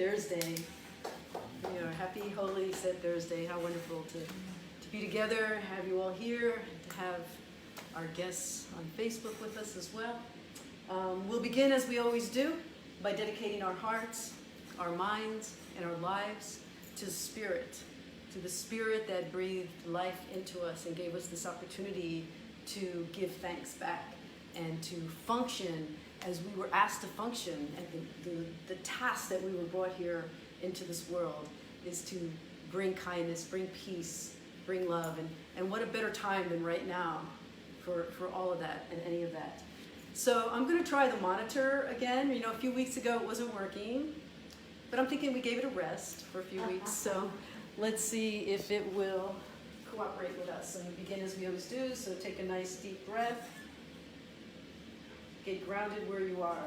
Thursday. We are happy, holy, said Thursday. How wonderful to be together, have you all here, to have our guests on Facebook with us as well. We'll begin as we always do by dedicating our hearts, our minds, and our lives to the Spirit that breathed life into us and gave us this opportunity to give thanks back and to function as we were asked to function. And the task that we were brought here into this world is to bring kindness, bring peace, bring love. And what a better time than right now for all of that and any of that. So I'm going to try the monitor again. You know, a few weeks ago it wasn't working, but I'm thinking we gave it a rest for a few weeks. So let's see if it will cooperate with us. So we begin as we always do. So take a nice deep breath. Get grounded where you are.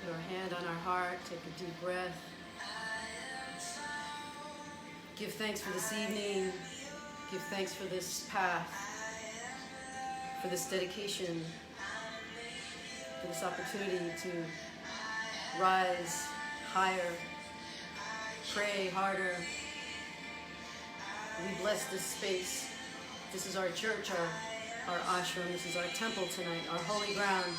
Put our hand on our heart, take a deep breath. Give thanks for this evening. Give thanks for this path, for this dedication, for this opportunity to rise higher, pray harder. We bless this space. This is our church, our ashram. This is our temple tonight, our holy ground.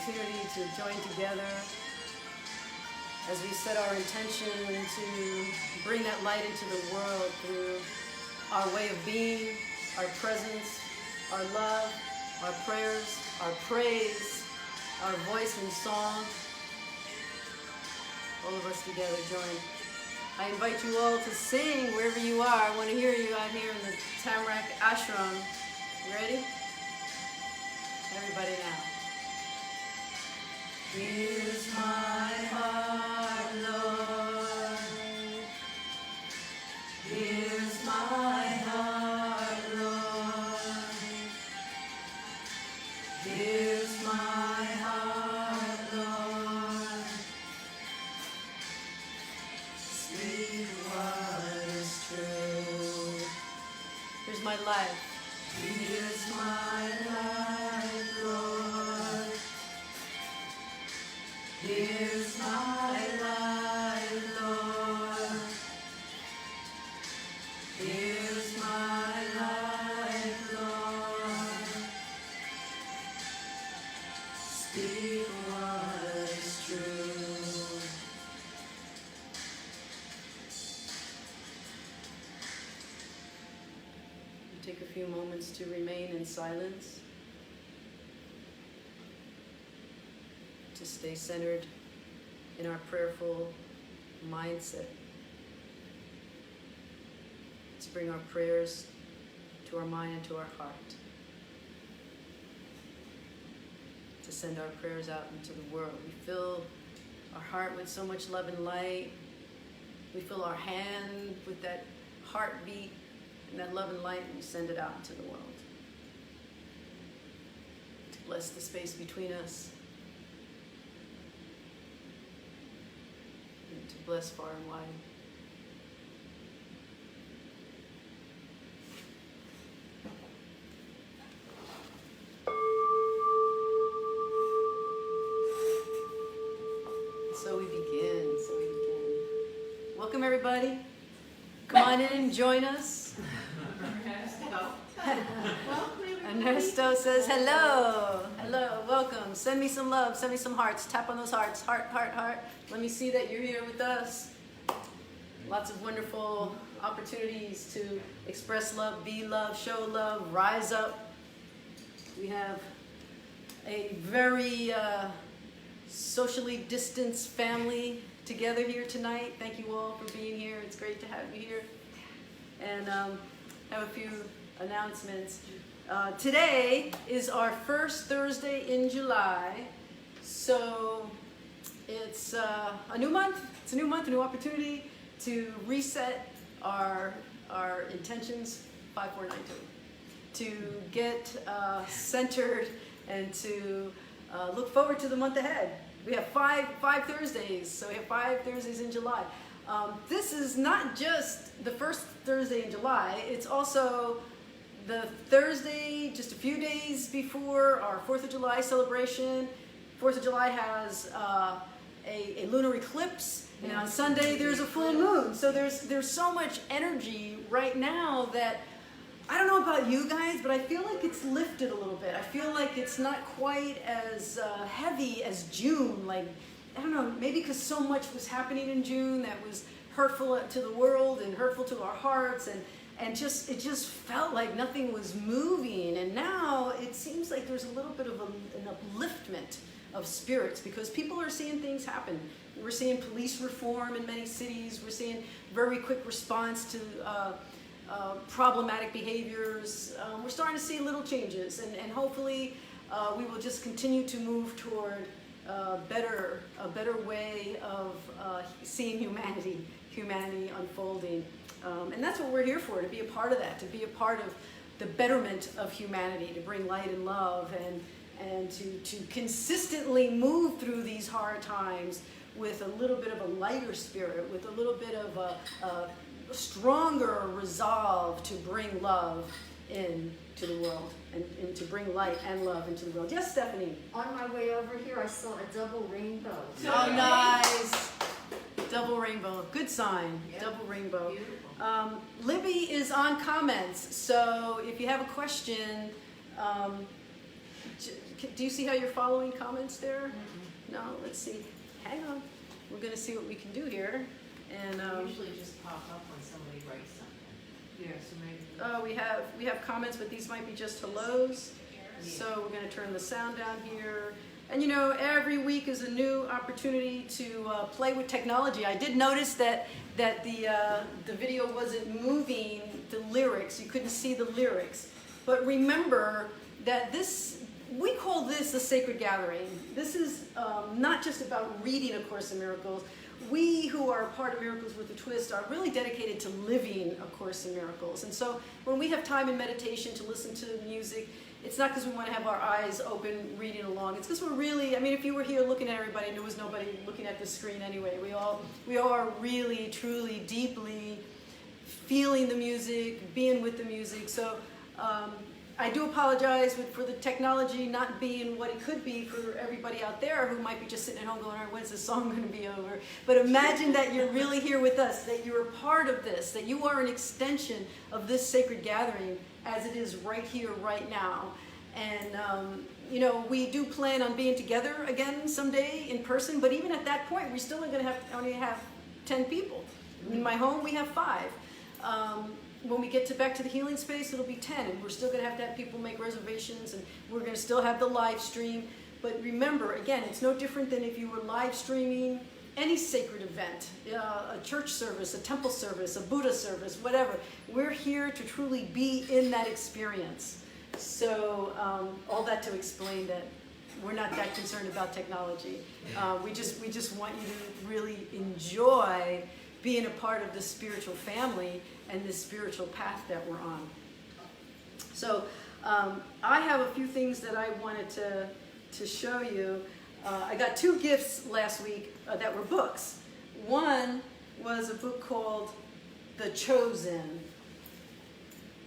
opportunity to join together as we set our intention to bring that light into the world through our way of being, our presence, our love, our prayers, our praise, our voice and song. All of us together join. I invite you all to sing wherever you are. I want to hear you out here in the Tamarack Ashram. You ready? Everybody now. Here's my heart, Lord. Here's my heart, Lord. Here's my heart, Lord. Speak what is true. Here's my life. Here's my life, Lord. Here's my life, Lord. Here's my life, Lord. Speak what is true. Take a few moments to remain in silence, to stay centered in our prayerful mindset, to bring our prayers to our mind and to our heart, to send our prayers out into the world. We fill our heart with so much love and light. We fill our hand with that heartbeat and that love and light, and we send it out into the world to bless the space between us, and to bless far and wide. So we begin. Welcome everybody. Come on in and join us. Ernesto says hello. Hello, welcome. Send me some love, send me some hearts. Tap on those hearts. Heart, heart, heart. Let me see that you're here with us. Lots of wonderful opportunities to express love, be love, show love, rise up. We have a very socially distanced family together here tonight. Thank you all for being here. It's great to have you here. And have a few announcements. Today is our first Thursday in July, so it's a new month. It's a new month, a new opportunity to reset our intentions, 5492, to get centered and to look forward to the month ahead. We have five Thursdays, so we have 5 Thursdays in July. This is not just the first Thursday in July, it's also the Thursday just a few days before our 4th of July celebration. 4th of July has a lunar eclipse, and on Sunday there's a full moon. So there's so much energy right now that, I don't know about you guys, but I feel like it's lifted a little bit. I feel like it's not quite as heavy as June. Like, I don't know, maybe because so much was happening in June that was hurtful to the world and hurtful to our hearts, and it just felt like nothing was moving. And now it seems like there's a little bit of an upliftment of spirits because people are seeing things happen. We're seeing police reform in many cities. We're seeing very quick response to problematic behaviors. We're starting to see little changes, and hopefully we will just continue to move toward a better way of seeing humanity unfolding. And that's what we're here for, to be a part of that, to be a part of the betterment of humanity, to bring light and love, and to consistently move through these hard times with a little bit of a lighter spirit, with a little bit of a stronger resolve to bring love into the world, and to bring light and love into the world. Yes, Stephanie? On my way over here, I saw a double rainbow. Oh, nice. Double rainbow. Good sign. Yep. Double rainbow. Libby is on comments, so if you have a question, Do you see how you're following comments there? No, let's see. Hang on. We're going to see what we can do here. And They usually just pop up when somebody writes something. Yeah, so maybe. we have comments, but these might be just hellos. Yeah. So we're going to turn the sound down here. And you know, every week is a new opportunity to play with technology. I did notice that the video wasn't moving the lyrics. You couldn't see the lyrics. But remember that we call this a sacred gathering. This is not just about reading A Course in Miracles. We who are a part of Miracles with a Twist are really dedicated to living A Course in Miracles. And so when we have time in meditation to listen to music, it's not because we want to have our eyes open reading along. It's because we're really, I mean, if you were here looking at everybody and there was nobody looking at the screen anyway, we all are really, truly, deeply feeling the music, being with the music. So I do apologize for the technology not being what it could be for everybody out there who might be just sitting at home going, all right, when's this song going to be over? But imagine that you're really here with us, that you're a part of this, that you are an extension of this sacred gathering as it is right here, right now. And, you know, we do plan on being together again someday in person, but even at that point, we're still going to only have 10 people. In my home, we have 5. When we get back to the healing space, it'll be 10, and we're still going to have people make reservations, and we're going to still have the live stream. But remember, again, it's no different than if you were live streaming any sacred event, a church service, a temple service, a Buddha service, whatever. We're here to truly be in that experience. So all that to explain that we're not that concerned about technology. We just want you to really enjoy being a part of this spiritual family and this spiritual path that we're on. So I have a few things that I wanted to show you. I got 2 gifts last week that were books. One was a book called The Chosen.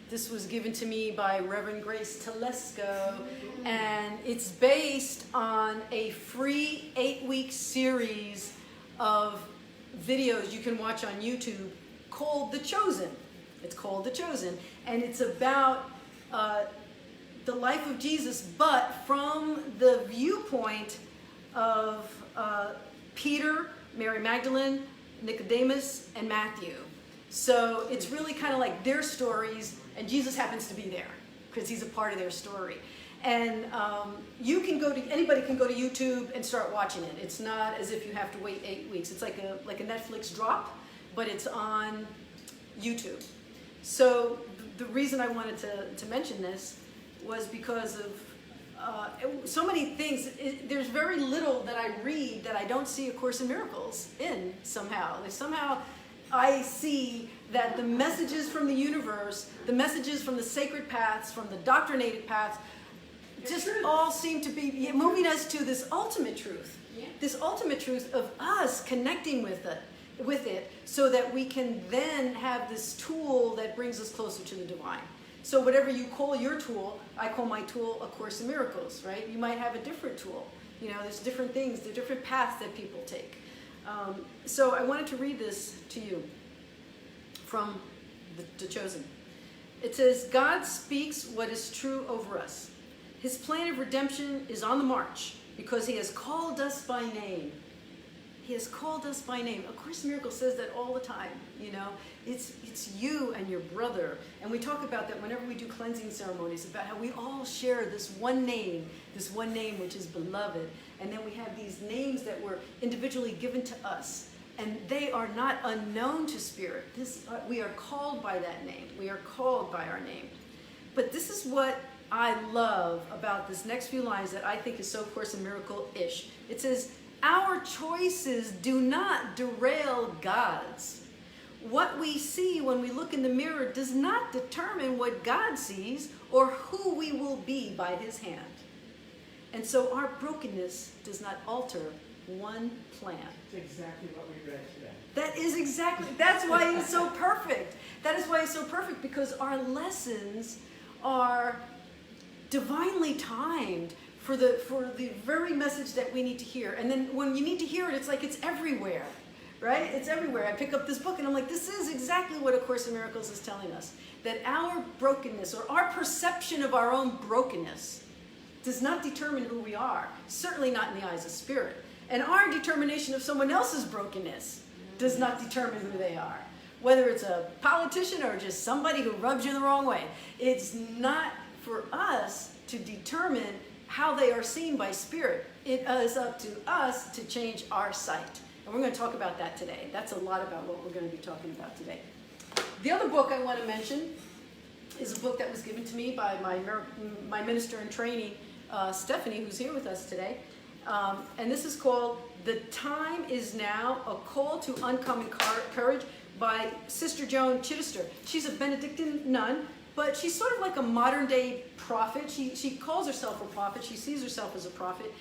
This was given to me by Reverend Grace Telesco, and it's based on a free 8-week series of videos you can watch on YouTube called The Chosen. It's called The Chosen, and it's about the life of Jesus, but from the viewpoint of Peter, Mary Magdalene, Nicodemus, and Matthew. So it's really kind of like their stories, and Jesus happens to be there because he's a part of their story. And anybody can go to YouTube and start watching it. It's not as if you have to wait 8 weeks. It's like a Netflix drop, but it's on YouTube. So the reason I wanted to mention this was because of so many things. There's very little that I read that I don't see A Course in Miracles in somehow. Somehow I see that the messages from the universe, the messages from the sacred paths, from the doctrinated paths, just all seem to be moving us to this ultimate truth. Yeah. This ultimate truth of us connecting with it so that we can then have this tool that brings us closer to the divine. So whatever you call your tool, I call my tool A Course in Miracles, right? You might have a different tool. You know, there's different things, there are different paths that people take. So I wanted to read this to you from The Chosen. It says, God speaks what is true over us. His plan of redemption is on the march because he has called us by name. He has called us by name. A Course in Miracles says that all the time, you know. It's you and your brother. And we talk about that whenever we do cleansing ceremonies, about how we all share this one name which is beloved. And then we have these names that were individually given to us. And they are not unknown to Spirit. We are called by that name. We are called by our name. But this is what I love about this next few lines that I think is so Course in Miracle-ish. It says, our choices do not derail God's. What we see when we look in the mirror does not determine what God sees or who we will be by his hand. And so our brokenness does not alter one plan. That's exactly what we read today. That's why it's so perfect. That is why it's so perfect, because our lessons are divinely timed for the very message that we need to hear. And then when you need to hear it, it's like it's everywhere, right? It's everywhere. I pick up this book and I'm like, this is exactly what A Course in Miracles is telling us. That our brokenness, or our perception of our own brokenness, does not determine who we are, certainly not in the eyes of spirit. And our determination of someone else's brokenness does not determine who they are. Whether it's a politician or just somebody who rubs you the wrong way, it's not for us to determine how they are seen by spirit. It is up to us to change our sight. And we're going to talk about that today. That's a lot about what we're going to be talking about today. The other book I want to mention is a book that was given to me by my minister in training, Stephanie, who's here with us today. And this is called The Time Is Now, A Call to Uncommon Courage by Sister Joan Chittister. She's a Benedictine nun, but she's sort of like a modern day prophet. She calls herself a prophet. She sees herself as a prophet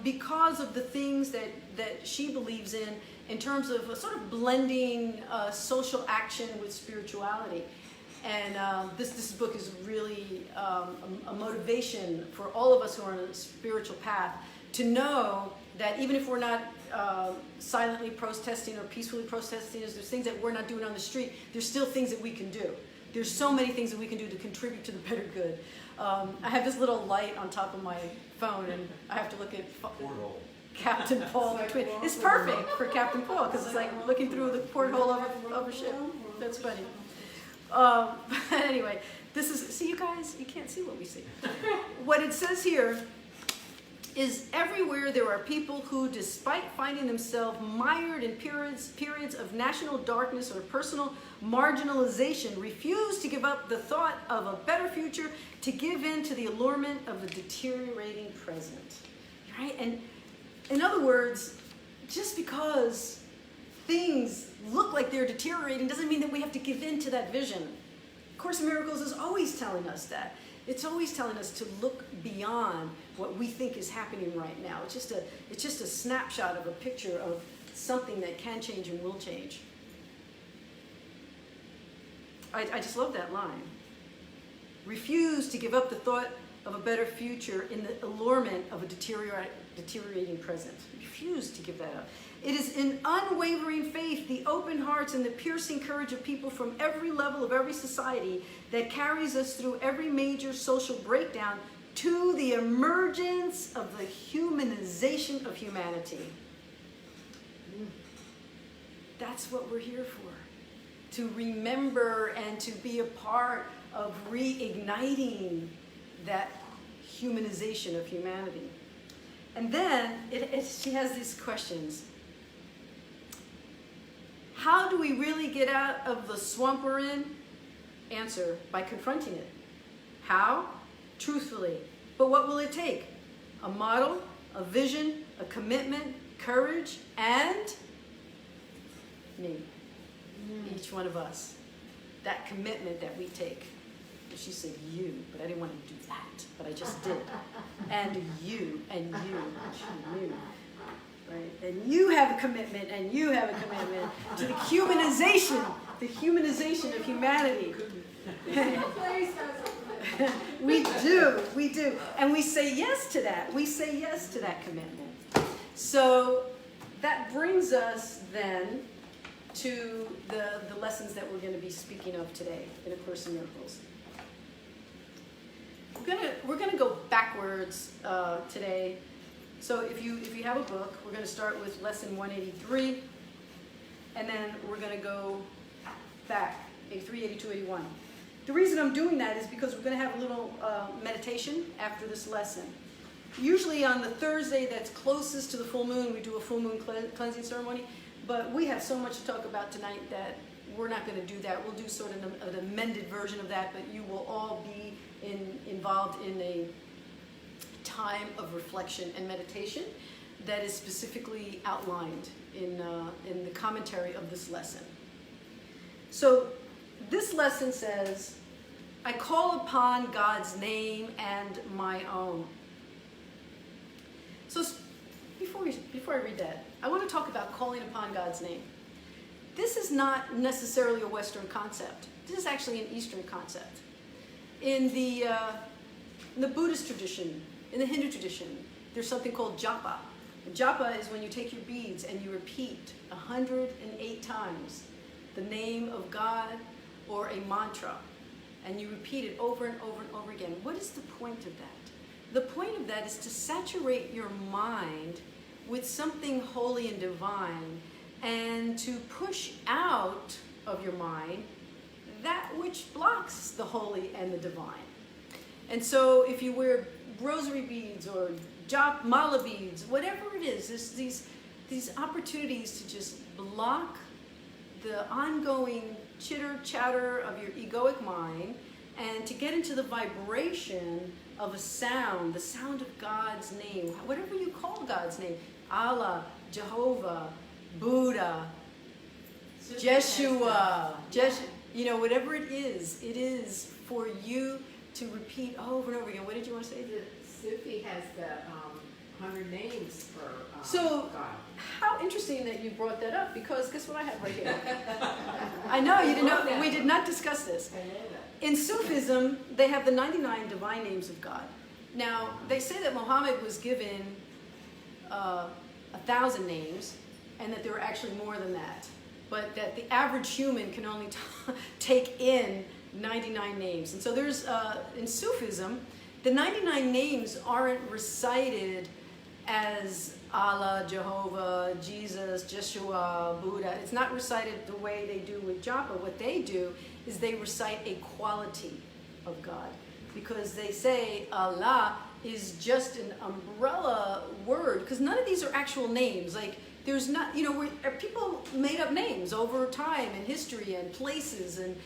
because of the things that she believes in terms of sort of blending social action with spirituality. And this book is really a motivation for all of us who are on a spiritual path to know that even if we're not silently protesting or peacefully protesting, there's things that we're not doing on the street, there's still things that we can do. There's so many things that we can do to contribute to the better good. I have this little light on top of my phone, and I have to look at Captain Paul. It's perfect for Captain Paul because it's like looking through the porthole of a ship. That's funny. But anyway, this is, see you guys, you can't see what we see. What it says here is everywhere there are people who, despite finding themselves mired in periods of national darkness or personal marginalization, refuse to give up the thought of a better future, to give in to the allurement of the deteriorating present. Right? And in other words, just because things look like they're deteriorating doesn't mean that we have to give in to that vision. Course in Miracles is always telling us that. It's always telling us to look beyond what we think is happening right now. It's just a snapshot of a picture of something that can change and will change. I just love that line. Refuse to give up the thought of a better future in the allurement of a deteriorating present. Refuse to give that up. It is in unwavering faith, the open hearts, and the piercing courage of people from every level of every society that carries us through every major social breakdown to the emergence of the humanization of humanity. That's what we're here for. To remember and to be a part of reigniting that humanization of humanity. And then she has these questions. How do we really get out of the swamp we're in? Answer, by confronting it. How? Truthfully. But what will it take? A model, a vision, a commitment, courage, and me. Each one of us. That commitment that we take. She said you, but I didn't want to do that, but I just did. And you, and you, and you. Right? And you have a commitment, and you have a commitment to the humanization of humanity. We do. And we say yes to that. We say yes to that commitment. So that brings us then to the lessons that we're going to be speaking of today in A Course in Miracles. We're going to go backwards today. So if you have a book, we're going to start with lesson 183, and then we're going to go back, 83, 82, 81. The reason I'm doing that is because we're going to have a little meditation after this lesson. Usually on the Thursday that's closest to the full moon, we do a full moon cleansing ceremony, but we have so much to talk about tonight that we're not going to do that. We'll do sort of an amended version of that, but you will all be involved in a time of reflection and meditation that is specifically outlined in the commentary of this lesson. So this lesson says, I call upon God's name and my own. So before I read that, I want to talk about calling upon God's name. This is not necessarily a Western concept. This is actually an Eastern concept. In the Buddhist tradition, in the Hindu tradition, there's something called japa. And japa is when you take your beads and you repeat 108 times the name of God or a mantra, and you repeat it over and over and over again. What is the point of that? the point of that is to saturate your mind with something holy and divine, and to push out of your mind that which blocks the holy and the divine. And so if you wear rosary beads or mala beads, whatever it is, there's these opportunities to just block the ongoing chitter chatter of your egoic mind, and to get into the vibration of a sound, the sound of God's name, whatever you call God's name, Allah, Jehovah, Buddha, Jeshua, whatever it is for you to repeat over and over again. What did you want to say? The Sufi has the 100 names for So, God. how interesting that you brought that up, because guess what I have right here? I know, you didn't know, we did not discuss this. I know that. In Sufism, they have the 99 divine names of God. Now, they say that Muhammad was given 1,000 names, and that there were actually more than that. But that the average human can only take in 99 names. And so there's, in Sufism, the 99 names aren't recited as Allah, Jehovah, Jesus, Jeshua, Buddha. It's not recited the way they do with japa. What they do is they recite a quality of God, because they say Allah is just an umbrella word, because none of these are actual names. Like, there's not, people made up names over time and history and places and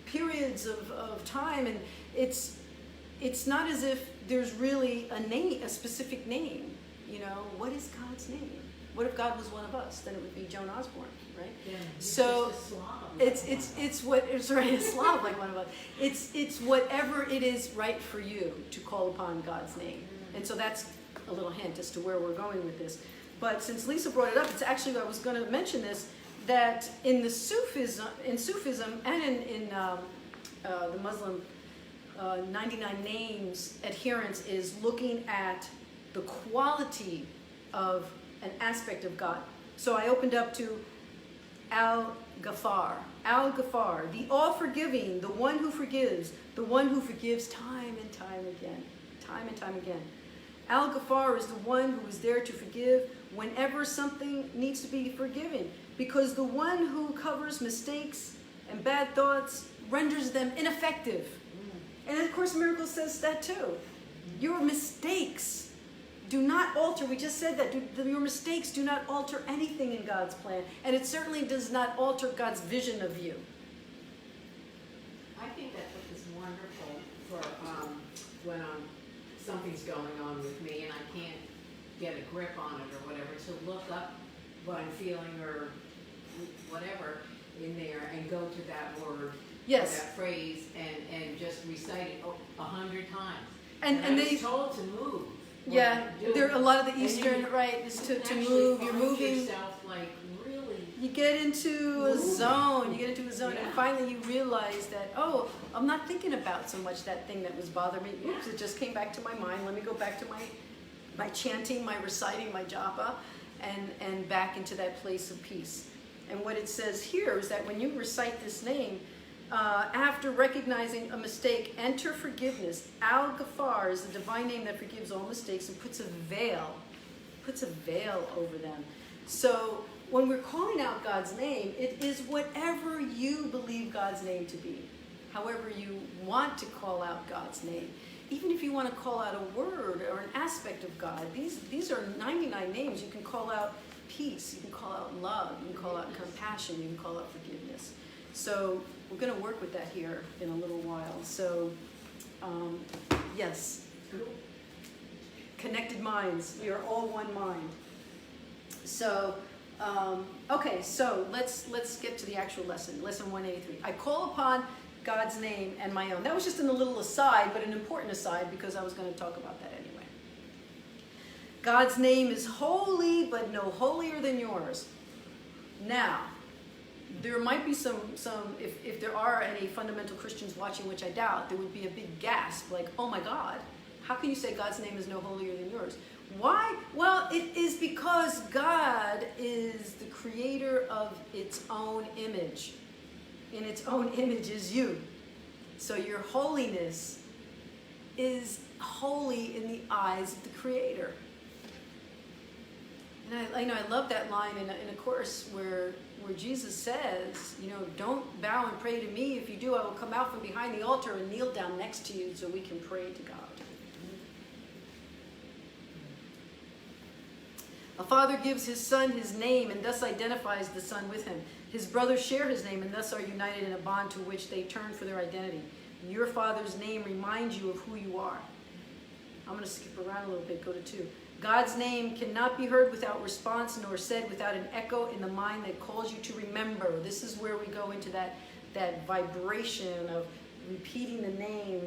periods of time, and it's not as if there's really a name, a specific name. What is God's name? What if God was one of us? Then it would be Joan Osborne, right? Yeah, So just a Slav. it's right, a Slav like one of us. It's whatever it is right for you to call upon God's name. And so that's a little hint as to where we're going with this. But since Lisa brought it up, it's actually, I was going to mention this, that in the Sufism and in the Muslim 99 names adherence is looking at the quality of an aspect of God. So I opened up to Al-Ghaffar. Al-Ghaffar, the all-forgiving, the one who forgives time and time again, time and time again. Al-Ghaffar is the one who is there to forgive whenever something needs to be forgiven, because the one who covers mistakes and bad thoughts renders them ineffective. And of course, Miracle says that too. Your mistakes do not alter, we just said that, your mistakes do not alter anything in God's plan, and it certainly does not alter God's vision of you. I think that book is wonderful for when something's going on with me and I can't get a grip on it or whatever, to look up what I'm feeling or whatever in there and go to that word, Yes. that phrase, and just recite it 100 times. And I they, was told to move. yeah, there a lot of the And Eastern, you right, is to actually move. You're find moving. yourself like really. You get into a zone. You get into a zone, and Yeah. finally you realize that, oh, I'm not thinking about so much that thing that was bothering me. Oops, it just came back to my mind. Let me go back to my chanting, my reciting, my japa, and back into that place of peace. And what it says here is that when you recite this name, after recognizing a mistake, enter forgiveness. Al-Ghaffar is the divine name that forgives all mistakes and puts a veil over them. So when we're calling out God's name, it is whatever you believe God's name to be. However you want to call out God's name. Even if you want to call out a word or an aspect of God, these are 99 names. You can call out peace, you can call out love, you can call out compassion, you can call out forgiveness. So we're going to work with that here in a little while. So, yes, connected minds. We are all one mind. So, okay. So let's get to the actual lesson. Lesson 183. I call upon God's name and my own. That was just in a little aside, but an important aside because I was going to talk about that anyway. God's name is holy, but no holier than yours. Now, there might be some if there are any fundamental Christians watching, which I doubt, there would be a big gasp, like, oh my God, how can you say God's name is no holier than yours? Why? Well, it is because God is the creator of its own image. In its own image is you. So your holiness is holy in the eyes of the Creator. And I love that line in a chorus where Jesus says, don't bow and pray to me. If you do, I will come out from behind the altar and kneel down next to you so we can pray to God. A father gives his son his name and thus identifies the son with him. His brothers share his name and thus are united in a bond to which they turn for their identity. Your father's name reminds you of who you are. I'm going to skip around a little bit, go to 2. God's name cannot be heard without response nor said without an echo in the mind that calls you to remember. This is where we go into that vibration of repeating the name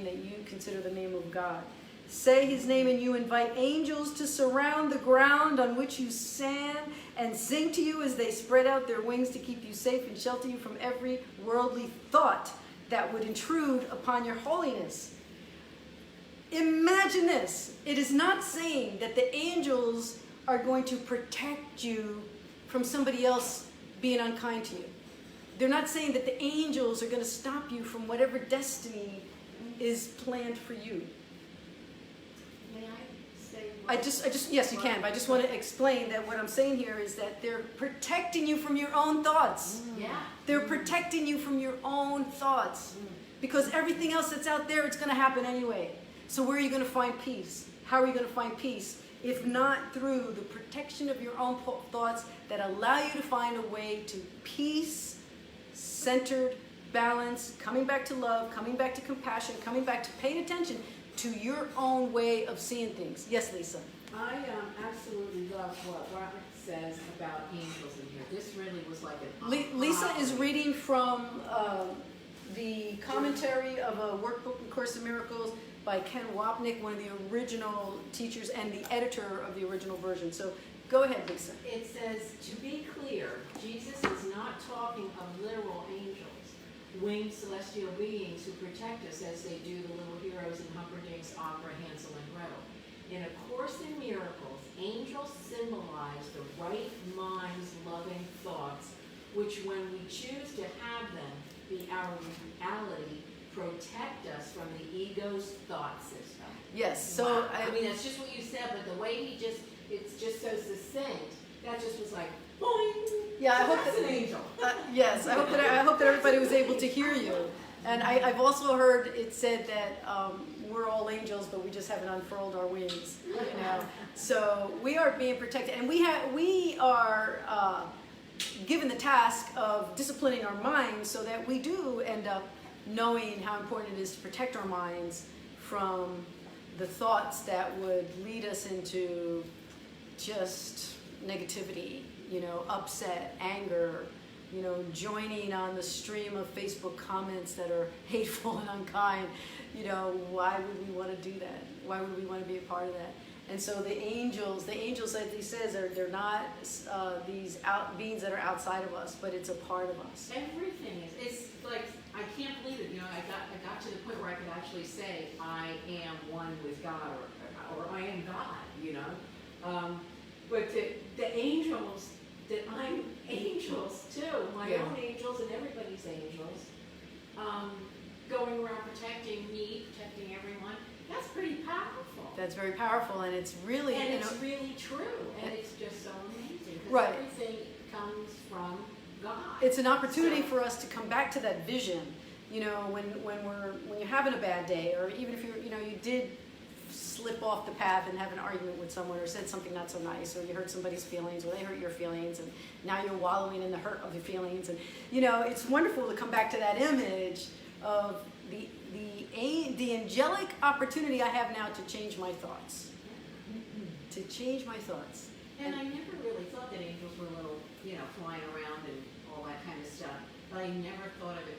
that you consider the name of God. Say his name and you invite angels to surround the ground on which you stand and sing to you as they spread out their wings to keep you safe and shelter you from every worldly thought that would intrude upon your holiness. Imagine this. It is not saying that the angels are going to protect you from somebody else being unkind to you. They're not saying that the angels are going to stop you from whatever destiny is planned for you. May I say Yes, you can, but I just want to explain that what I'm saying here is that they're protecting you from your own thoughts. Yeah. They're protecting you from your own thoughts. Because everything else that's out there, it's going to happen anyway. So where are you going to find peace? How are you going to find peace? If not through the protection of your own thoughts that allow you to find a way to peace, centered, balance, coming back to love, coming back to compassion, coming back to paying attention to your own way of seeing things. Yes, Lisa? I absolutely love what Robert says about angels in here. This really was like an Lisa is reading from the commentary of a workbook in Course in Miracles by Ken Wapnick, one of the original teachers and the editor of the original version. So go ahead, Lisa. It says, to be clear, Jesus is not talking of literal angels, winged celestial beings who protect us as they do the little heroes in Humperdinck's opera Hansel and Gretel. In A Course in Miracles, angels symbolize the right mind's loving thoughts, which when we choose to have them be our reality, protect us from the ego's thought system. Yes, so I mean, that's just what you said, but the way it's just so succinct, that just was like, boing. yeah, I So hope that's that, an angel. yes, I hope that everybody was able to hear you. And I've also heard it said that we're all angels, but we just haven't unfurled our wings. So we are being protected, and we are given the task of disciplining our minds so that we do end up knowing how important it is to protect our minds from the thoughts that would lead us into just negativity, upset, anger, joining on the stream of Facebook comments that are hateful and unkind. Why would we want to do that? Why would we want to be a part of that? And so the angels, as he says, they're not these beings that are outside of us, but it's a part of us. Everything is. It's like, I can't believe it. I got to the point where I could actually say I am one with God, or I am God. But the angels, that I'm angels too, my own angels and everybody's angels, going around protecting me, protecting everyone. That's pretty powerful. That's very powerful, and it's really, And it's really true, and it's just so amazing. Because Right. everything comes from God. it's an opportunity for us to come back to that vision. When you're having a bad day, or even if you did slip off the path and have an argument with someone, or said something not so nice, or you hurt somebody's feelings, or they hurt your feelings, and now you're wallowing in the hurt of your feelings, and it's wonderful to come back to that image of the angelic opportunity I have now to change my thoughts. To change my thoughts. And I never really thought that angels were little, flying around and all that kind of stuff. But I never thought of it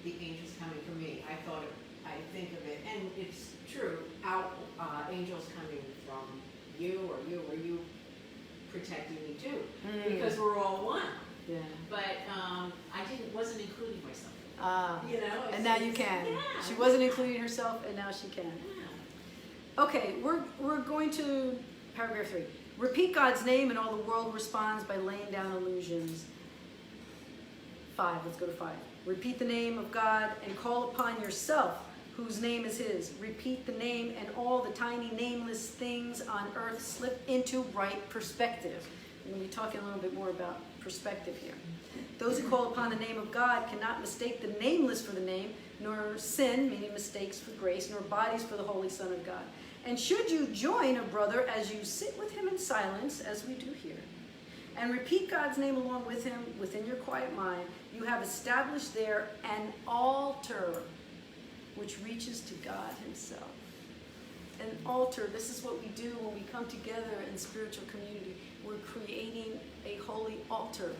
the angels coming for me. I think of it, and it's true, angels coming from you or you protecting me too. Because we're all one. Yeah. But I wasn't including myself. And now you can. Yeah. She wasn't including herself, and now she can. Yeah. Okay, we're going to paragraph 3. Repeat God's name and all the world responds by laying down illusions. 5, let's go to 5. Repeat the name of God and call upon yourself, whose name is his. Repeat the name, and all the tiny nameless things on earth slip into right perspective. I'm going to be talking a little bit more about perspective here. Those who call upon the name of God cannot mistake the nameless for the name, nor sin, meaning mistakes, for grace, nor bodies for the Holy Son of God. And should you join a brother as you sit with him in silence, as we do here, and repeat God's name along with him within your quiet mind, you have established there an altar which reaches to God himself. An altar, this is what we do when we come together in spiritual community. We're creating a holy altar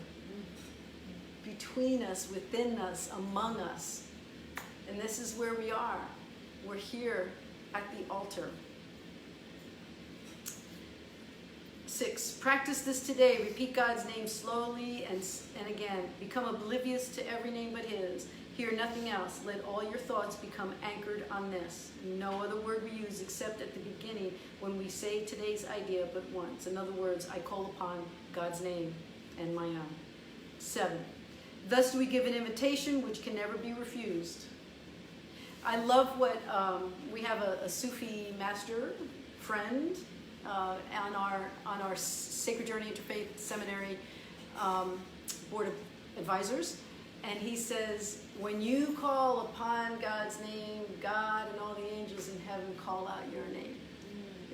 between us, within us, among us. And this is where we are. We're here at the altar. 6, practice this today. Repeat God's name slowly and again. Become oblivious to every name but his. Hear nothing else. Let all your thoughts become anchored on this. No other word we use except at the beginning when we say today's idea but once. In other words, I call upon God's name and my own. 7, thus do we give an invitation which can never be refused. I love what we have a Sufi master friend on our Sacred Journey Interfaith Seminary Board of Advisors, and he says, when you call upon God's name, God and all the angels in heaven call out your name.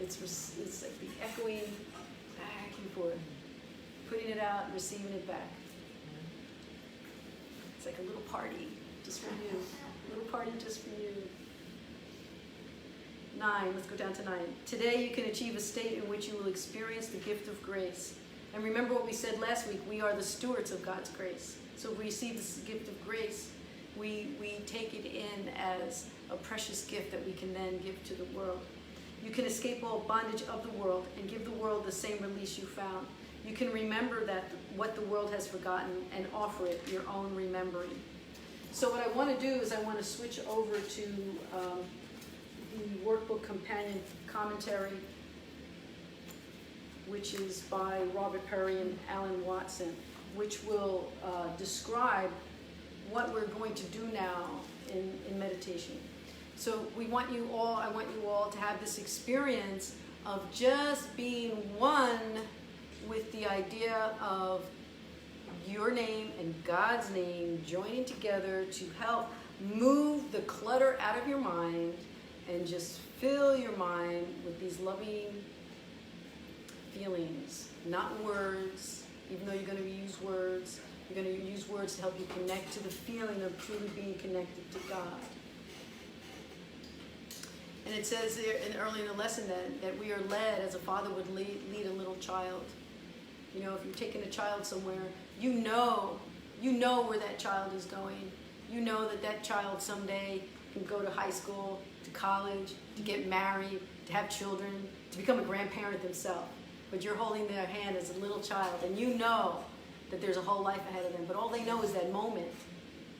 It's like the echoing back and forth, putting it out and receiving it back. It's like a little party just for you. A little party just for you. 9, let's go down to 9. Today you can achieve a state in which you will experience the gift of grace. And remember what we said last week, we are the stewards of God's grace. So if we receive this gift of grace, we take it in as a precious gift that we can then give to the world. You can escape all bondage of the world and give the world the same release you found. You can remember that what the world has forgotten and offer it your own remembering. So what I want to do is I want to switch over to the workbook companion commentary, which is by Robert Perry and Alan Watson, which will describe what we're going to do now in meditation. So I want you all to have this experience of just being one with the idea of your name and God's name joining together to help move the clutter out of your mind and just fill your mind with these loving feelings, not words, even though you're going to use words. You're going to use words to help you connect to the feeling of truly being connected to God. And it says there early in the lesson that we are led as a father would lead a little child. You know, if you're taking a child somewhere, you know where that child is going. You know that child someday can go to high school, to college, to get married, to have children, to become a grandparent themselves. But you're holding their hand as a little child, and you know that there's a whole life ahead of them. But all they know is that moment.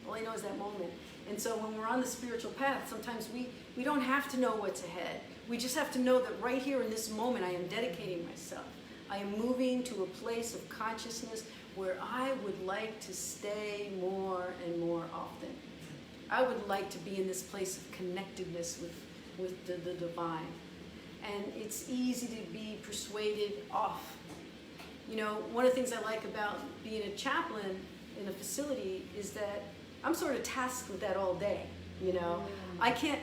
All they know is that moment. And so when we're on the spiritual path, sometimes we don't have to know what's ahead. We just have to know that right here in this moment, I am dedicating myself. I am moving to a place of consciousness where I would like to stay more and more often. I would like to be in this place of connectedness with the divine. And it's easy to be persuaded off. You know, one of the things I like about being a chaplain in a facility is that I'm sort of tasked with that all day. You know, I can't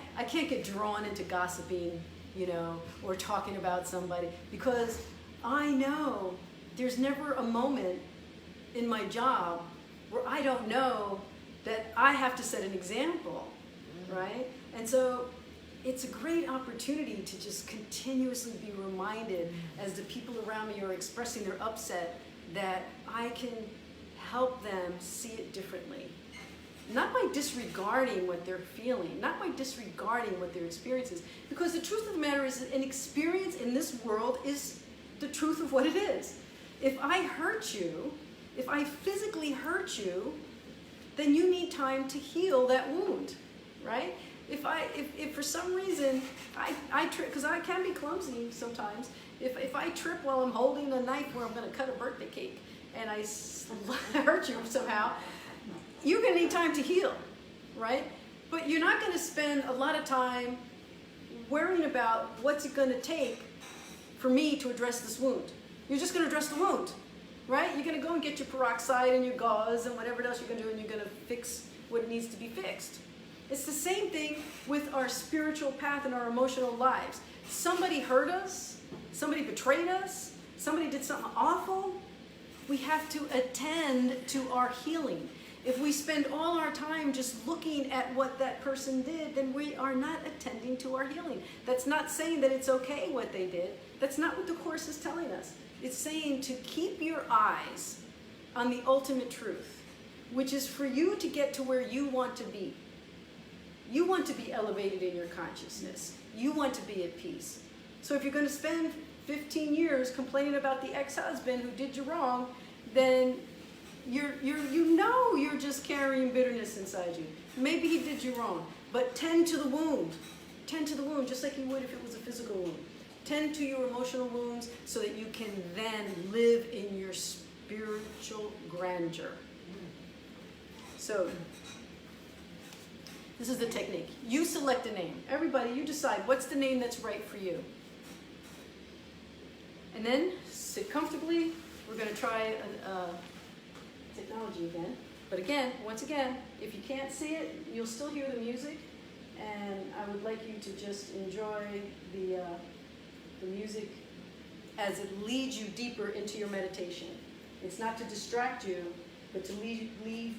get drawn into gossiping, you know, or talking about somebody, because I know there's never a moment in my job where I don't know that I have to set an example, right? And so it's a great opportunity to just continuously be reminded as the people around me are expressing their upset that I can help them see it differently. Not by disregarding what they're feeling, not by disregarding what their experience is, because the truth of the matter is that an experience in this world is the truth of what it is. If I hurt you, if I physically hurt you, then you need time to heal that wound, right? If for some reason I trip, because I can be clumsy sometimes, if I trip while I'm holding a knife where I'm going to cut a birthday cake and I hurt you somehow, you're going to need time to heal, right? But you're not going to spend a lot of time worrying about what's it going to take for me to address this wound. You're just going to address the wound, right? You're going to go and get your peroxide and your gauze and whatever else you're going to do, and you're going to fix what needs to be fixed. It's the same thing with our spiritual path and our emotional lives. Somebody hurt us, somebody betrayed us, somebody did something awful. We have to attend to our healing. If we spend all our time just looking at what that person did, then we are not attending to our healing. That's not saying that it's okay what they did. That's not what the Course is telling us. It's saying to keep your eyes on the ultimate truth, which is for you to get to where you want to be. You want to be elevated in your consciousness. You want to be at peace. So if you're going to spend 15 years complaining about the ex-husband who did you wrong, then you're just carrying bitterness inside you. Maybe he did you wrong, but tend to the wound. Tend to the wound just like you would if it was a physical wound. Tend to your emotional wounds so that you can then live in your spiritual grandeur. So, this is the technique. You select a name. Everybody, you decide what's the name that's right for you. And then sit comfortably. We're going to try technology again. But again, once again, if you can't see it, you'll still hear the music. And I would like you to just enjoy the music as it leads you deeper into your meditation. It's not to distract you, but to lead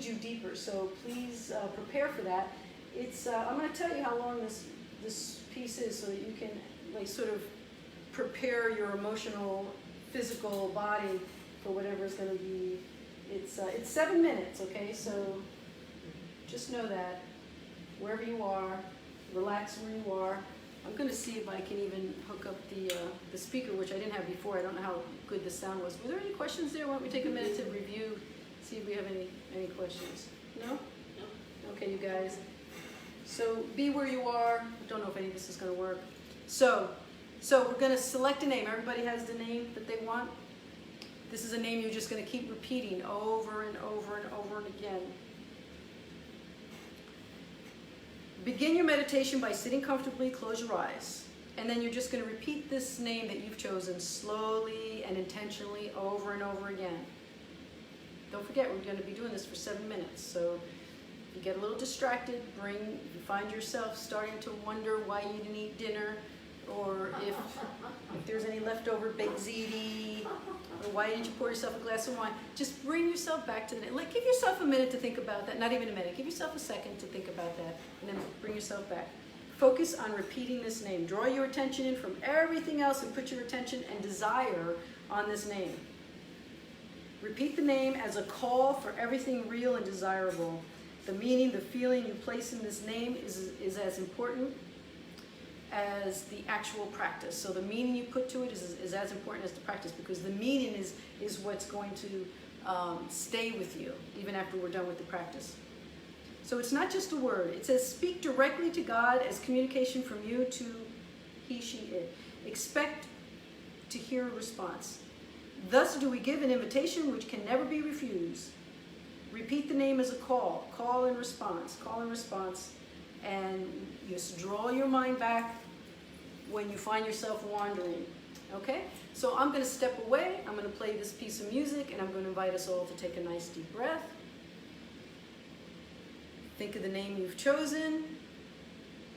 you deeper. So please prepare for that. It's I'm going to tell you how long this piece is, so that you can like sort of prepare your emotional, physical body for whatever is going to be. It's 7 minutes, okay? So just know that wherever you are, relax where you are. I'm going to see if I can even hook up the speaker, which I didn't have before. I don't know how good the sound was. Were there any questions there? Why don't we take a minute to review, see if we have any questions? No? No. Okay, you guys. So be where you are. I don't know if any of this is going to work. So we're going to select a name. Everybody has the name that they want. This is a name you're just going to keep repeating over and over and over and again. Begin your meditation by sitting comfortably, close your eyes, and then you're just going to repeat this name that you've chosen slowly and intentionally over and over again. Don't forget, we're going to be doing this for 7 minutes, so if you get a little distracted, if you find yourself starting to wonder why you didn't eat dinner, or if there's any leftover baked ziti, or why didn't you pour yourself a glass of wine, just bring yourself back to the name. Like, give yourself a minute to think about that. Not even a minute. Give yourself a second to think about that, and then bring yourself back. Focus on repeating this name. Draw your attention in from everything else and put your attention and desire on this name. Repeat the name as a call for everything real and desirable. The meaning, the feeling you place in this name is as important as the actual practice. So the meaning you put to it is as important as the practice, because the meaning is what's going to stay with you even after we're done with the practice. So it's not just a word. It says speak directly to God as communication from you to he, she, it. Expect to hear a response. Thus do we give an invitation which can never be refused. Repeat the name as a call and response, call and response. And just draw your mind back when you find yourself wandering. Okay? So I'm going to step away. I'm going to play this piece of music, and I'm going to invite us all to take a nice deep breath. Think of the name you've chosen,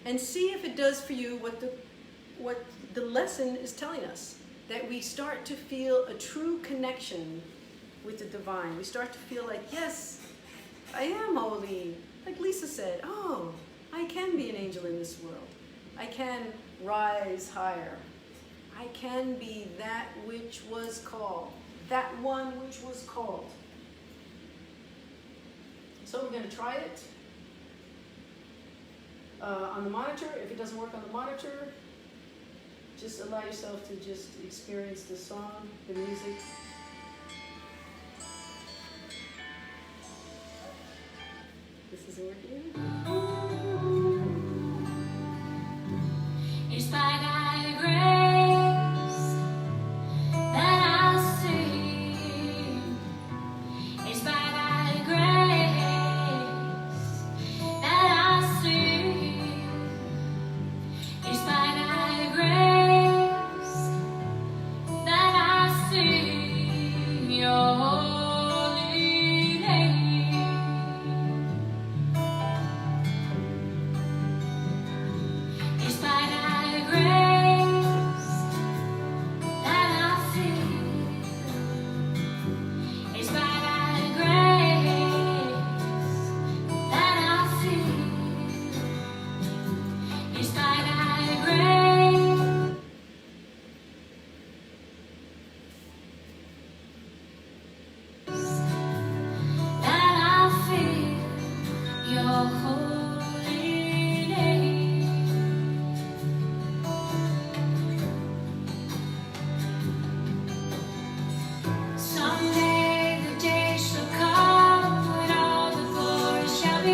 and see if it does for you what the lesson is telling us. That we start to feel a true connection with the divine. We start to feel like, yes, I am holy. Like Lisa said, oh, I can be an angel in this world. I can rise higher. I can be that which was called. That one which was called. So we're going to try it on the monitor. If it doesn't work on the monitor, just allow yourself to just experience the song, the music. This isn't working. It's by thy grace that I sing. It's by thy grace that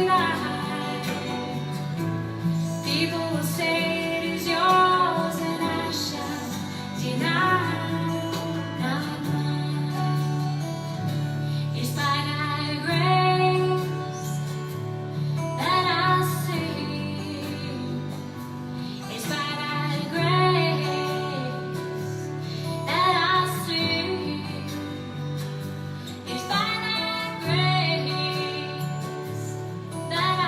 light. People will say it is yours, and I shall deny. Not mine. It's by thy grace that I sing. It's by thy grace that I sing. It's by thy grace that I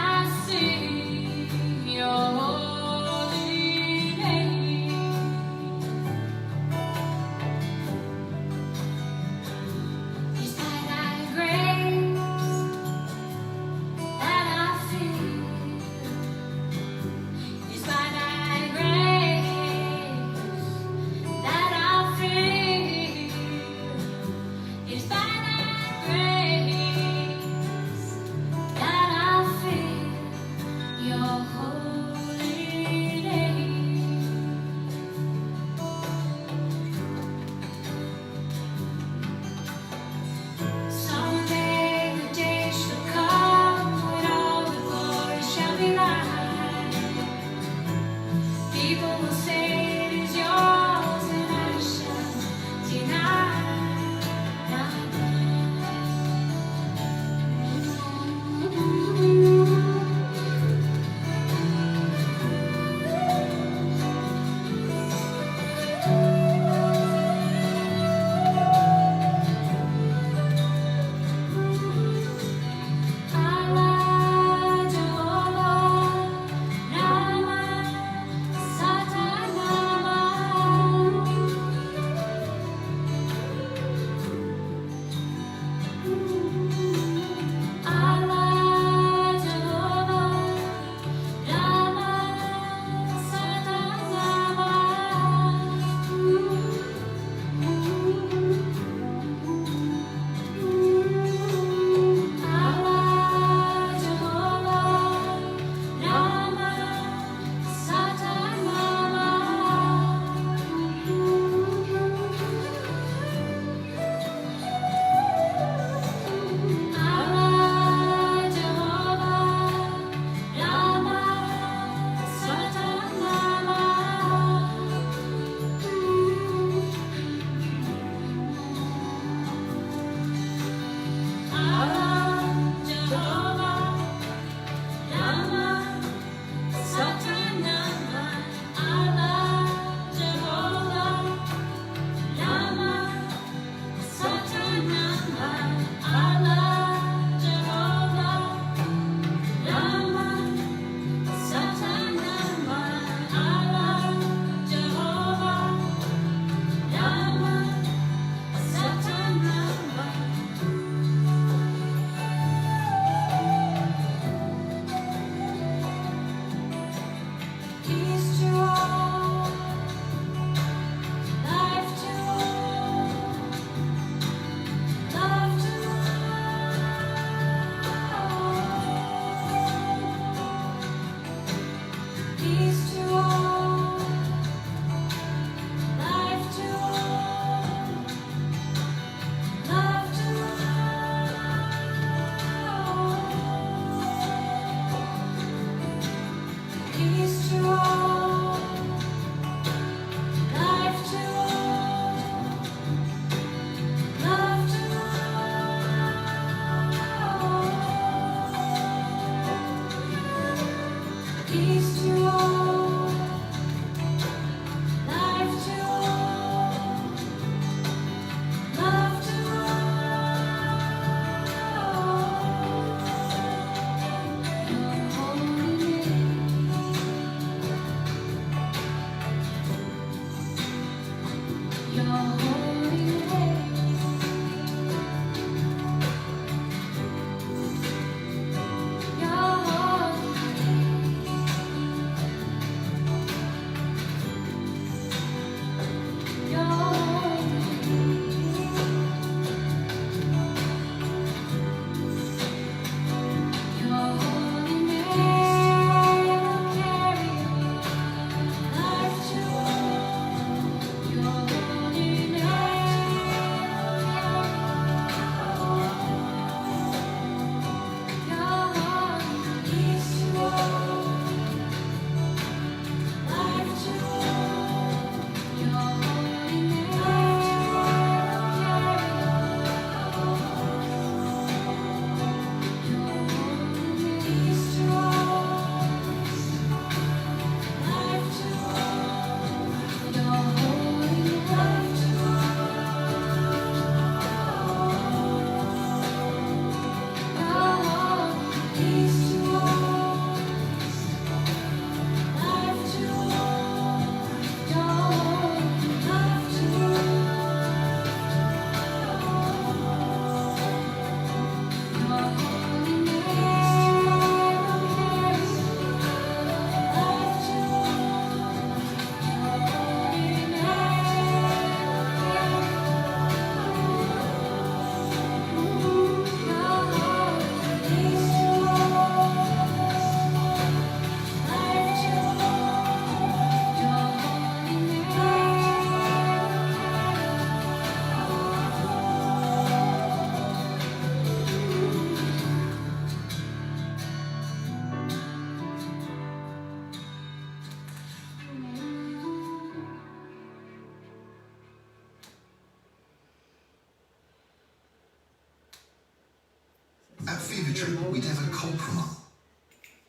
future we never compromise.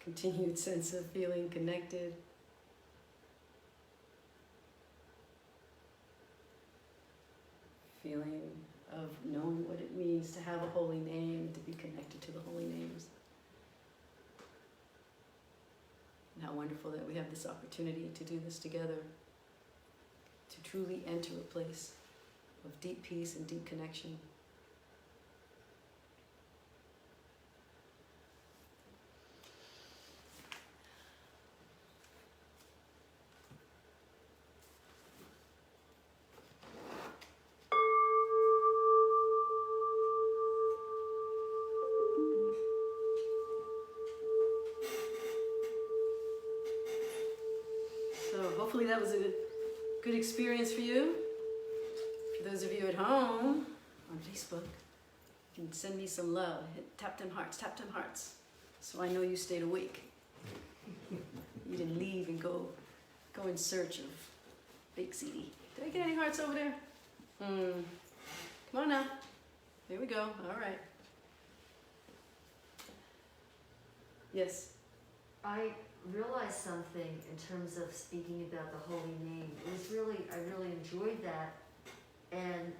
Continued sense of feeling connected. Feeling of knowing what it means to have a holy name, to be connected to the holy names. And how wonderful that we have this opportunity to do this together, to truly enter a place of deep peace and deep connection. So hopefully that was a good experience for you. For those of you at home on Facebook, you can send me some love. Tap them hearts, so I know you stayed awake. You didn't leave and go in search of fake CD. Did I get any hearts over there? Come on now. Here we go. All right. Yes. I realized something in terms of speaking about the holy name. It was I really enjoyed that. And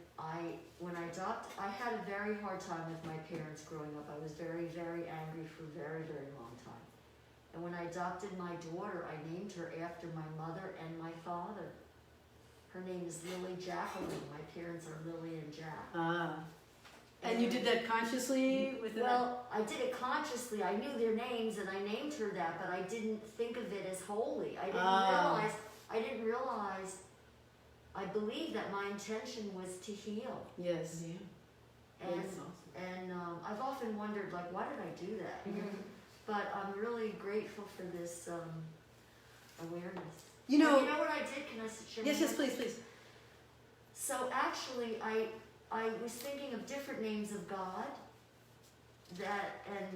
when I adopted, I had a very hard time with my parents growing up. I was very, very angry for a very, very long time. And when I adopted my daughter, I named her after my mother and my father. Her name is Lily Jacqueline. My parents are Lily and Jack. And you did that consciously with the... Well, I did it consciously. I knew their names and I named her that, but I didn't think of it as holy. I didn't realize, I believe that my intention was to heal. Yes. Yeah. And, That's awesome. and I've often wondered, like, why did I do that? Mhm. But I'm really grateful for this awareness. You know... And you know what I did? Can I share? Yes, please. So actually, I was thinking of different names of God, and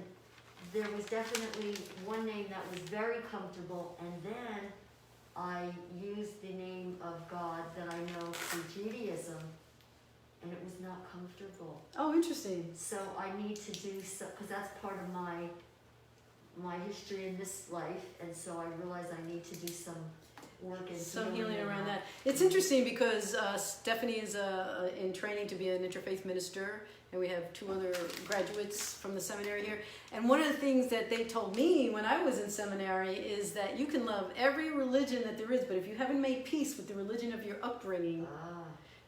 there was definitely one name that was very comfortable, and then I used the name of God that I know through Judaism, and it was not comfortable. Oh, interesting. So I need to do so, because that's part of my history in this life, and so I realize I need to do some work and Some healing around that. It's interesting because Stephanie is in training to be an interfaith minister, and we have 2 other graduates from the seminary here. And one of the things that they told me when I was in seminary is that you can love every religion that there is, but if you haven't made peace with the religion of your upbringing,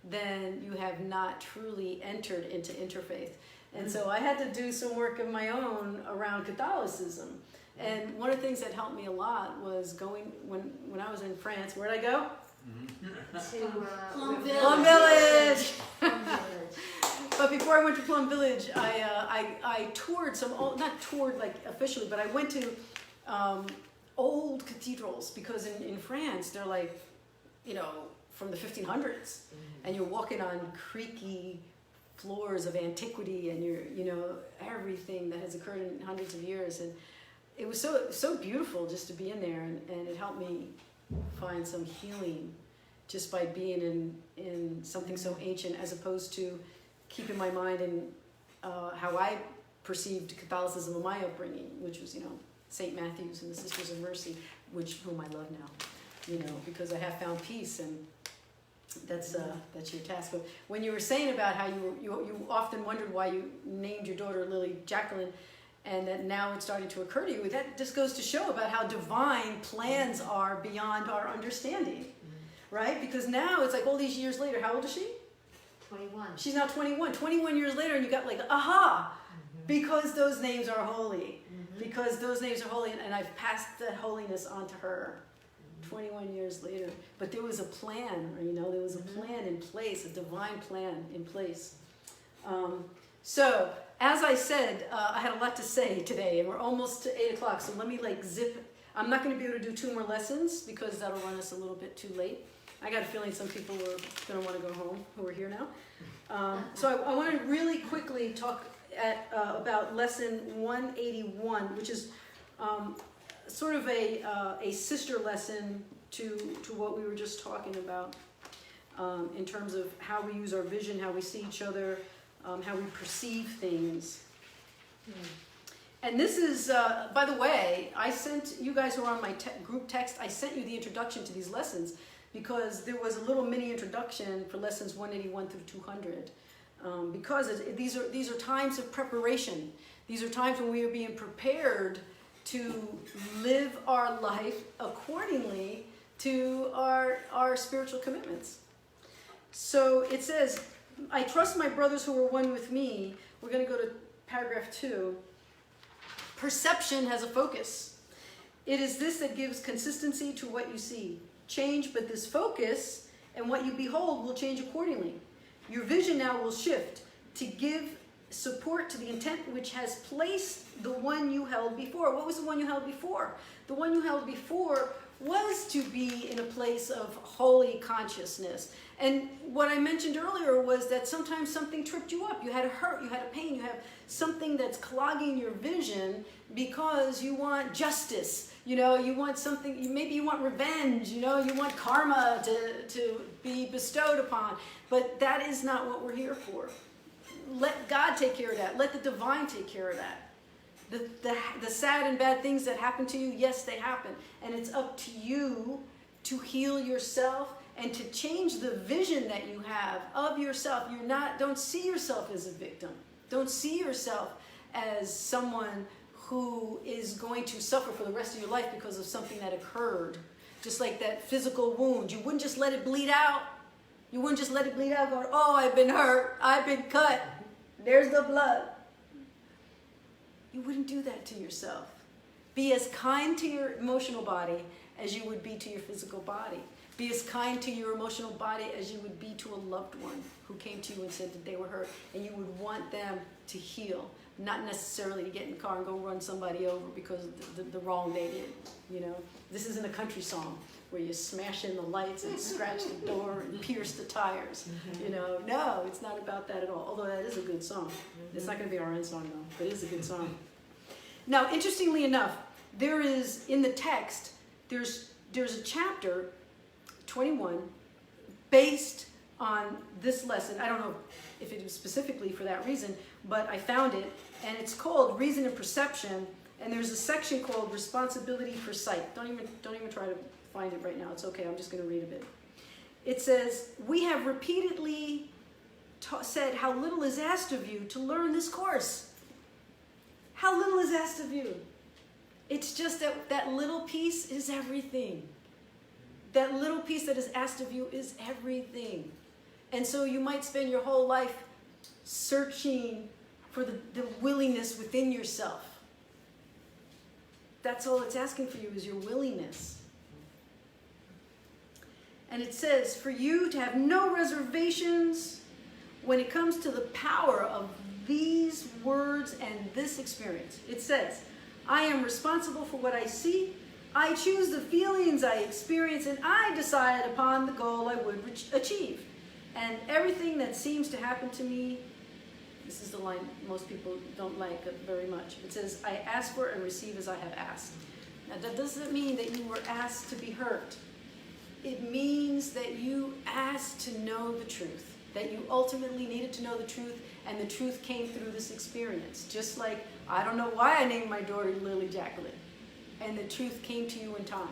then you have not truly entered into interfaith. And so I had to do some work of my own around Catholicism. And one of the things that helped me a lot was going, when I was in France, where'd I go? To Plum Plum Village! Plum Village. But before I went to Plum Village, I toured not toured like officially, but I went to old cathedrals, because in France, they're like, from the 1500s. And you're walking on creaky floors of antiquity, and everything that has occurred in hundreds of years. And it was so beautiful just to be in there, and it helped me find some healing just by being in something so ancient, as opposed to keeping my mind in how I perceived Catholicism in my upbringing, which was, St. Matthew's and the Sisters of Mercy, whom I love now, because I have found peace, and that's your task. But when you were saying about how you often wondered why you named your daughter Lily Jacqueline, and that now it's starting to occur to you, that just goes to show about how divine plans are beyond our understanding, right? Because now it's like all these years later, how old is she? 21. She's now 21. 21 years later, and you got like, aha, because those names are holy. Because those names are holy, and I've passed that holiness on to her 21 years later. But there was a plan, there was a plan in place, a divine plan in place. So, as I said, I had a lot to say today, and we're almost to 8 o'clock, so let me zip. I'm not going to be able to do 2 more lessons because that'll run us a little bit too late. I got a feeling some people are going to want to go home who are here now. So I want to really quickly talk about lesson 181, which is sort of a sister lesson to what we were just talking about in terms of how we use our vision, how we see each other, how we perceive things. And this is, by the way, I sent you guys who are on my group text, I sent you the introduction to these lessons because there was a little mini introduction for lessons 181 through 200. Because these are times of preparation. These are times when we are being prepared to live our life accordingly to our spiritual commitments. So it says, I trust my brothers who are one with me. We're going to go to paragraph 2. Perception has a focus. It is this that gives consistency to what you see. Change, but this focus and what you behold will change accordingly. Your vision now will shift to give support to the intent which has placed the one you held before. What was the one you held before? The one you held before was to be in a place of holy consciousness. And what I mentioned earlier was that sometimes something tripped you up. You had a hurt, you had a pain, you have something that's clogging your vision because you want justice. You know, you want something, maybe you want revenge, you know, you want karma to be bestowed upon. But that is not what we're here for. Let God take care of that. Let the divine take care of that. The sad and bad things that happen to you, yes, they happen. And it's up to you to heal yourself and to change the vision that you have of yourself. Don't see yourself as a victim. Don't see yourself as someone who is going to suffer for the rest of your life because of something that occurred. Just like that physical wound. You wouldn't just let it bleed out. You wouldn't just let it bleed out going, oh, I've been hurt. I've been cut. There's the blood. You wouldn't do that to yourself. Be as kind to your emotional body as you would be to your physical body. Be as kind to your emotional body as you would be to a loved one who came to you and said that they were hurt. And you would want them to heal, not necessarily to get in the car and go run somebody over because of the wrong they did. You know, this isn't a country song where you smash in the lights and scratch the door and pierce the tires. You know, no, it's not about that at all. Although that is a good song. It's not going to be our end song though, but it is a good song. Now, interestingly enough, there is in the text, there's a chapter 21 based on this lesson. I don't know if it was specifically for that reason, but I found it, and it's called Reason and Perception, and there's a section called Responsibility for Sight. Don't even try to find it right now. It's okay. I'm just going to read a bit. It says, we have repeatedly said how little is asked of you to learn this course. How little is asked of you. It's just that little piece is everything. That little piece that is asked of you is everything. And so you might spend your whole life searching for the willingness within yourself. That's all it's asking for you is your willingness. And it says, for you to have no reservations when it comes to the power of these words and this experience. It says, I am responsible for what I see. I choose the feelings I experience, and I decide upon the goal I would achieve. And everything that seems to happen to me, this is the line most people don't like very much. It says, I ask for and receive as I have asked. Now, that doesn't mean that you were asked to be hurt. It means that you asked to know the truth, that you ultimately needed to know the truth, and the truth came through this experience. Just like, I don't know why I named my daughter Lily Jacqueline, and the truth came to you in time.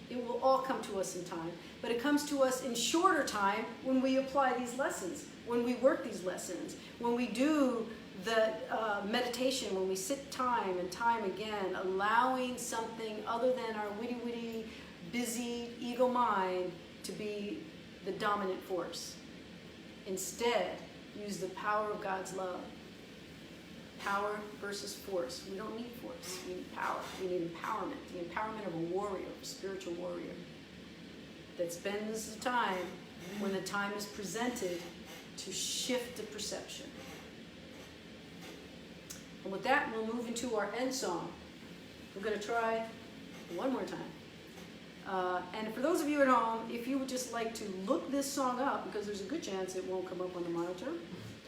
It will all come to us in time, but it comes to us in shorter time when we apply these lessons, when we work these lessons, when we do the meditation, when we sit time and time again, allowing something other than our witty, busy ego mind to be the dominant force. Instead, use the power of God's love. Power versus force. We don't need force. We need power. We need empowerment. The empowerment of a warrior, a spiritual warrior, that spends the time when the time is presented to shift the perception. And with that, we'll move into our end song. We're going to try one more time. And for those of you at home, if you would just like to look this song up, because there's a good chance it won't come up on the monitor.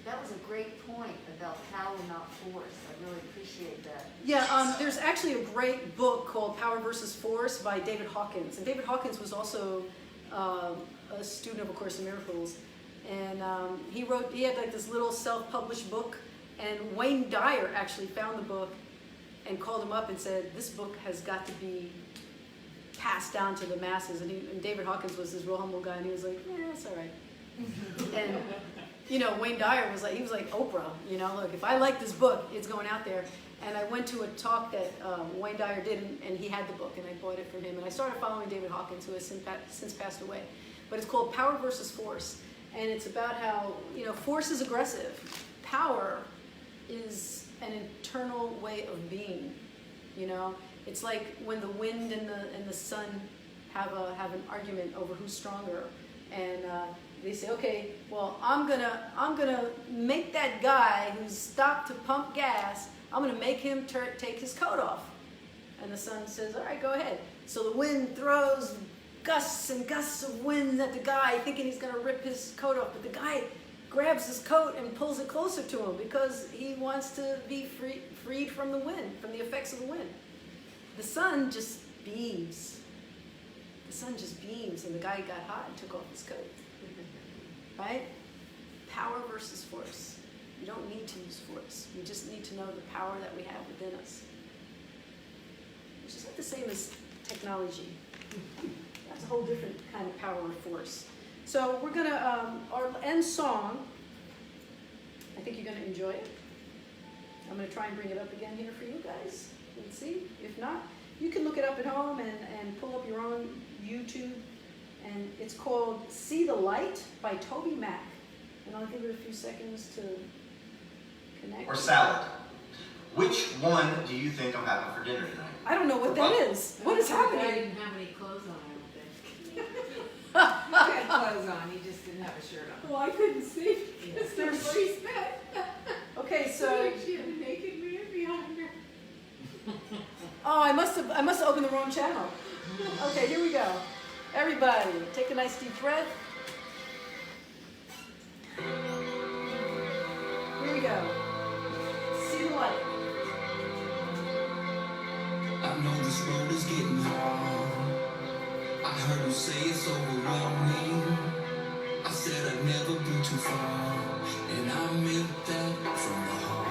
That was a great point about power, not force. I really appreciate that. Yeah, there's actually a great book called Power versus Force by David Hawkins. And David Hawkins was also a student of A Course in Miracles. And he had like this little self-published book. And Wayne Dyer actually found the book and called him up and said, this book has got to be passed down to the masses. And David Hawkins was this real humble guy, and he was like, yeah, it's all right. And, you know, Wayne Dyer was like, he was like Oprah, you know, look, if I like this book, it's going out there. And I went to a talk that Wayne Dyer did, and he had the book, and I bought it from him. And I started following David Hawkins, who has since passed away. But it's called Power versus Force. And it's about how, you know, force is aggressive. Power is an internal way of being, you know. It's like when the wind and the sun have an argument over who's stronger. And they say, okay, well, I'm gonna make that guy who's stopped to pump gas, I'm gonna make him take his coat off. And the sun says, all right, go ahead. So the wind throws gusts and gusts of wind at the guy, thinking he's gonna rip his coat off. But the guy grabs his coat and pulls it closer to him because he wants to be freed from the wind, from the effects of the wind. The sun just beams. The sun just beams, and the guy got hot and took off his coat. Right? Power versus force. You don't need to use force. You just need to know the power that we have within us. Which is not the same as technology. That's a whole different kind of power and force. So we're going to, our end song, I think you're going to enjoy it. I'm going to try and bring it up again here for you guys. Let's see. If not, you can look it up at home and pull up your own YouTube. And it's called See the Light by Toby Mac. And I'll give it a few seconds to connect. Or salad. Which one do you think I'm having for dinner tonight? I don't know what that is. What is I happening? didn't have any clothes on, I don't think. You had clothes on, you just didn't have a shirt on. Well, I couldn't see Yeah. because there was she's bed. Okay, so She had a naked man behind her. oh, I must have opened the wrong channel. Okay, here we go. Everybody, take a nice deep breath. Here we go. See the light. I know this road is getting hard. I heard you say it's overwhelming. I said I'd never be too far, and I meant that from the heart.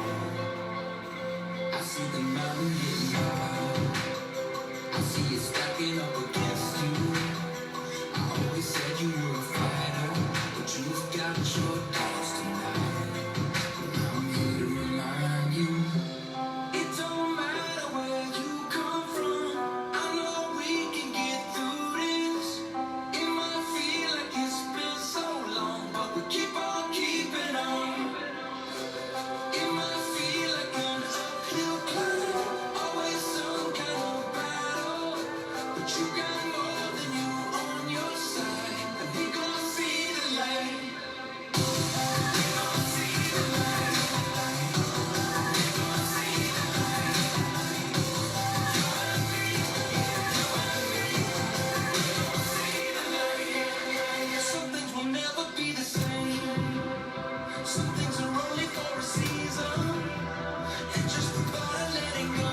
I see the mountain getting high. I see it stacking up against you. I always said you were a fighter, but you've got your doubts tonight. And I'm here to remind you. It don't matter where you come from. I know we can get through this. It might feel like it's been so long, but we keep on keeping on. It might feel like an uphill climb, always some kind of battle, but you got more than you on your side, and we gonna see the light. We gonna see the light. We gonna see the light. Some things will never be the same. Some things are only for a season. And just the thought of letting go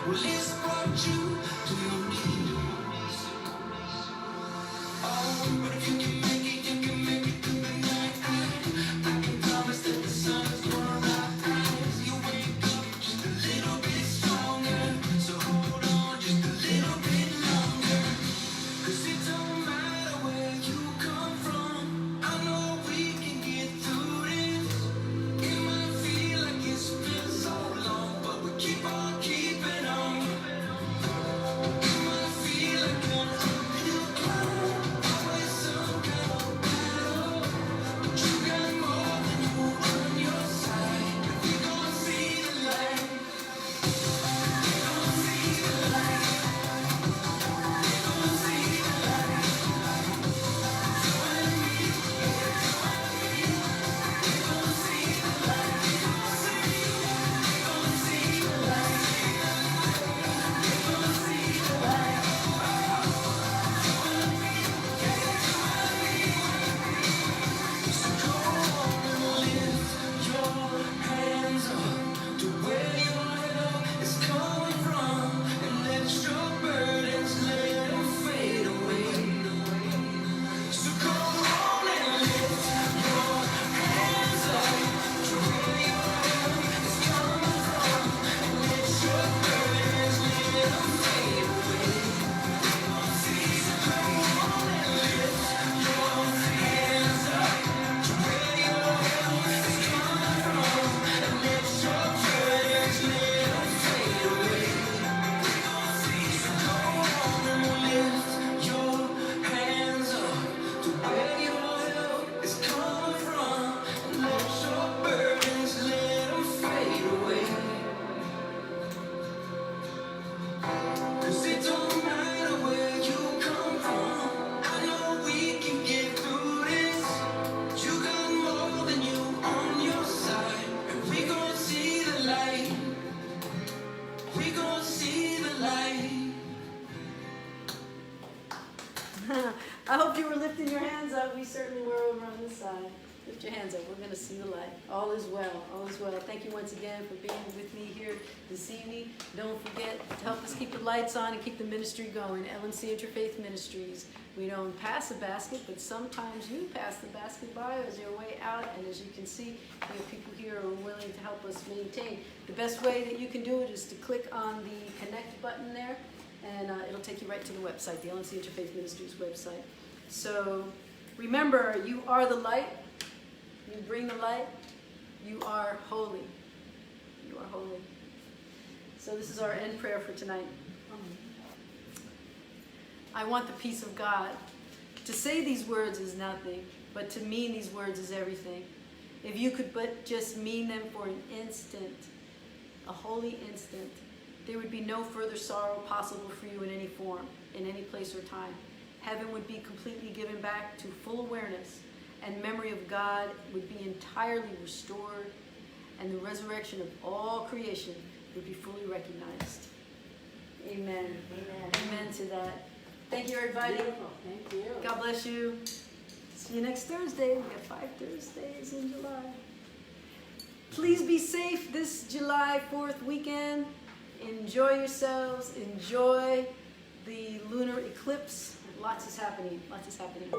will just brought you to your knees. Oh, but if you can make it, you can make it through the night. I can promise that the sun's gonna rise. You wake up just a little bit stronger. So hold on just a little bit longer. 'Cause it don't matter where you come from. I know we can get through this. It might feel like it's been so long, but we keep on keeping on. I hope you were lifting your hands up. We certainly were over on this side. Lift your hands up. We're going to see the light. All is well. All is well. Thank you once again for being with me here this evening. Don't forget to help us keep the lights on and keep the ministry going. LNC Interfaith Ministries. We don't pass a basket, but sometimes you pass the basket by as your way out. And as you can see, we have people here who are willing to help us maintain. The best way that you can do it is to click on the connect button there, and it'll take you right to the website, the LNC Interfaith Ministries website. So remember, you are the light. You bring the light. You are holy. You are holy. So this is our end prayer for tonight. I want the peace of God. To say these words is nothing, but to mean these words is everything. If you could but just mean them for an instant, a holy instant, there would be no further sorrow possible for you in any form, in any place or time. Heaven would be completely given back to full awareness, and memory of God would be entirely restored, and the resurrection of all creation would be fully recognized. Amen. Amen. Amen to that. Thank you, everybody. Beautiful, thank you. God bless you. See you next Thursday. We got 5 Thursdays in July. Please be safe this July 4th weekend. Enjoy yourselves. Enjoy the lunar eclipse. Lots is happening. Lots is happening.